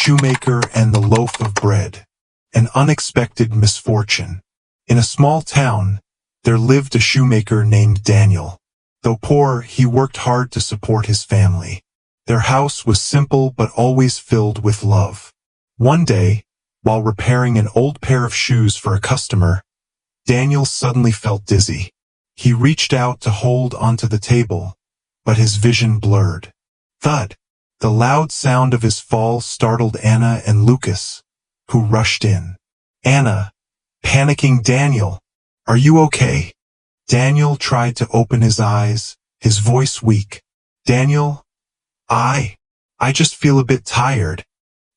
Shoemaker and the Loaf of Bread. An unexpected misfortune. In a small town, there lived a shoemaker named Daniel. Though poor, he worked hard to support his family. Their house was simple but always filled with love. One day, while repairing an old pair of shoes for a customer, Daniel suddenly felt dizzy. He reached out to hold onto the table, but his vision blurred. Thud! The loud sound of his fall startled Anna and Lucas, who rushed in. Anna, panicking, Daniel, are you okay? Daniel tried to open his eyes, his voice weak. Daniel, I just feel a bit tired.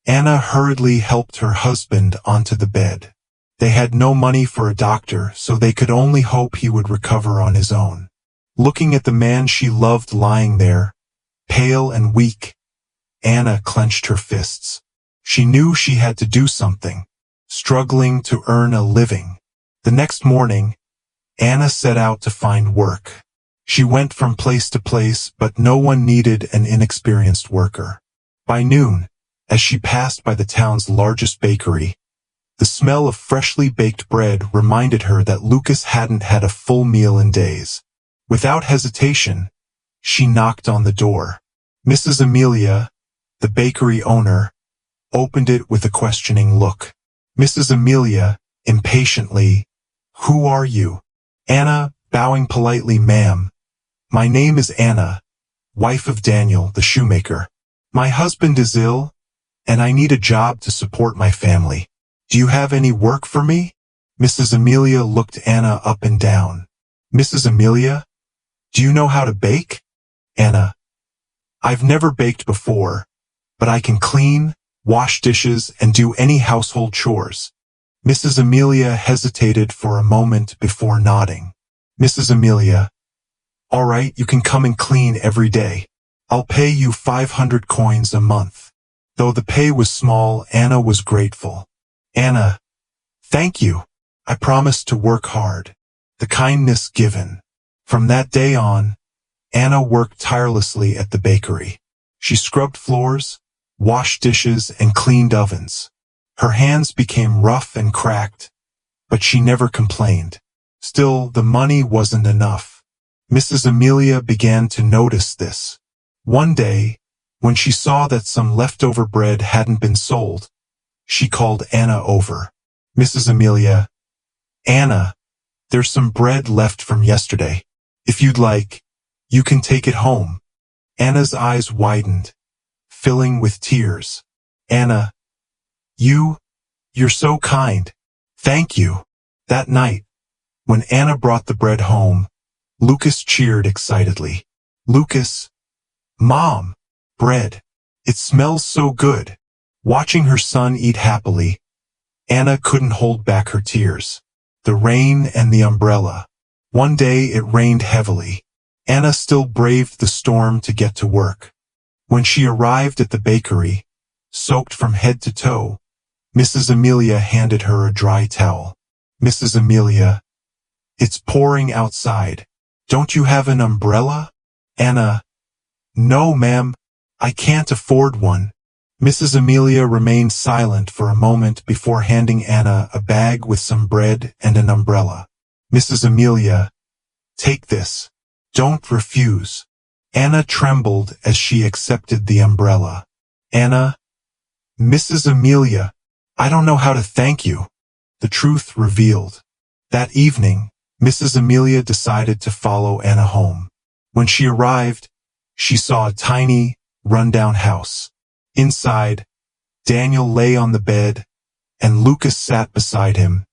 Anna hurriedly helped her husband onto the bed. They had no money for a doctor, so they could only hope he would recover on his own. Looking at the man she loved lying there, pale and weak, Anna clenched her fists. She knew she had to do something, struggling to earn a living. The next morning, Anna set out to find work. She went from place to place, but no one needed an inexperienced worker. By noon, as she passed by the town's largest bakery, the smell of freshly baked bread reminded her that Lucas hadn't had a full meal in days. Without hesitation, she knocked on the door. Mrs. Amelia, the bakery owner, opened it with a questioning look. Mrs. Amelia, impatiently, "Who are you?" Anna, bowing politely, "Ma'am, my name is Anna, wife of Daniel, the shoemaker. My husband is ill, and I need a job to support my family. Do you have any work for me?" Mrs. Amelia looked Anna up and down. "Mrs. Amelia, do you know how to bake?" Anna, "I've never baked before, but I can clean, wash dishes, and do any household chores." Mrs. Amelia hesitated for a moment before nodding. "Mrs. Amelia, all right, you can come and clean every day. I'll pay you 500 coins a month." Though the pay was small, Anna was grateful. "Anna, thank you. I promise to work hard." The kindness given. From that day on, Anna worked tirelessly at the bakery. She scrubbed floors, washed dishes, and cleaned ovens. Her hands became rough and cracked, but she never complained. Still, the money wasn't enough. Mrs. Amelia began to notice this. One day, when she saw that some leftover bread hadn't been sold, she called Anna over. "Mrs. Amelia, Anna, there's some bread left from yesterday. If you'd like, you can take it home." Anna's eyes widened, filling with tears. "Anna, you're so kind. Thank you." That night, when Anna brought the bread home, Lucas cheered excitedly. "Lucas, Mom, bread. It smells so good." Watching her son eat happily, Anna couldn't hold back her tears. The rain and the umbrella. One day it rained heavily. Anna still braved the storm to get to work. When she arrived at the bakery, soaked from head to toe, Mrs. Amelia handed her a dry towel. "Mrs. Amelia, it's pouring outside. Don't you have an umbrella?" Anna, "No, ma'am, I can't afford one." Mrs. Amelia remained silent for a moment before handing Anna a bag with some bread and an umbrella. "Mrs. Amelia, take this. Don't refuse." Anna trembled as she accepted the umbrella. "Anna, Mrs. Amelia, I don't know how to thank you." The truth revealed. That evening, Mrs. Amelia decided to follow Anna home. When she arrived, she saw a tiny, rundown house. Inside, Daniel lay on the bed, and Lucas sat beside him,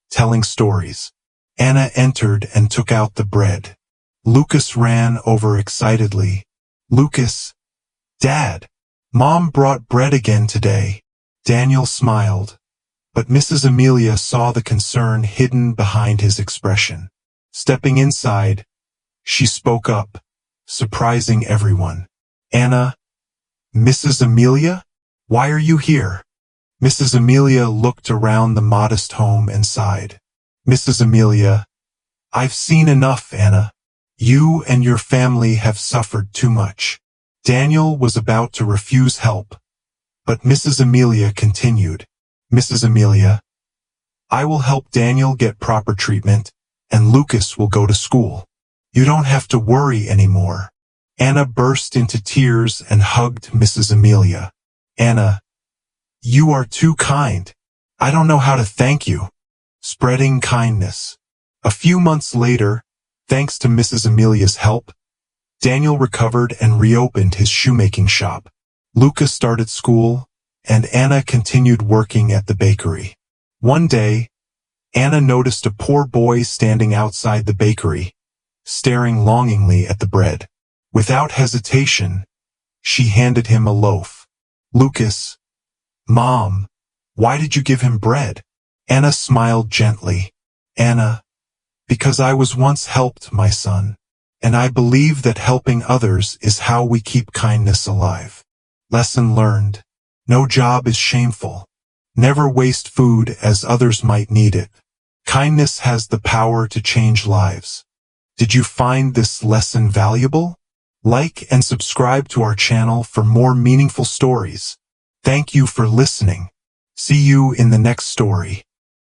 telling stories. Anna entered and took out the bread. Lucas ran over excitedly. "Lucas, Dad, Mom brought bread again today." Daniel smiled, but Mrs. Amelia saw the concern hidden behind his expression. Stepping inside, she spoke up, surprising everyone. "Anna, Mrs. Amelia, why are you here?" Mrs. Amelia looked around the modest home and sighed. "Mrs. Amelia, I've seen enough, Anna. You and your family have suffered too much." Daniel was about to refuse help, But Mrs. Amelia continued. Mrs. Amelia, I will help Daniel get proper treatment, and Lucas will go to school. You don't have to worry anymore. Anna burst into tears and hugged Mrs. Amelia. Anna, you are too kind. I don't know how to thank you. Spreading kindness. A few months later, thanks to Mrs. Amelia's help, Daniel recovered and reopened his shoemaking shop. Lucas started school, and Anna continued working at the bakery. One day, Anna noticed a poor boy standing outside the bakery, staring longingly at the bread. Without hesitation, she handed him a loaf. Lucas, Mom, why did you give him bread? Anna smiled gently. Anna, because I was once helped, my son, and I believe that helping others is how we keep kindness alive. Lesson learned. No job is shameful. Never waste food as others might need it. Kindness has the power to change lives. Did you find this lesson valuable? Like and subscribe to our channel for more meaningful stories. Thank you for listening. See you in the next story.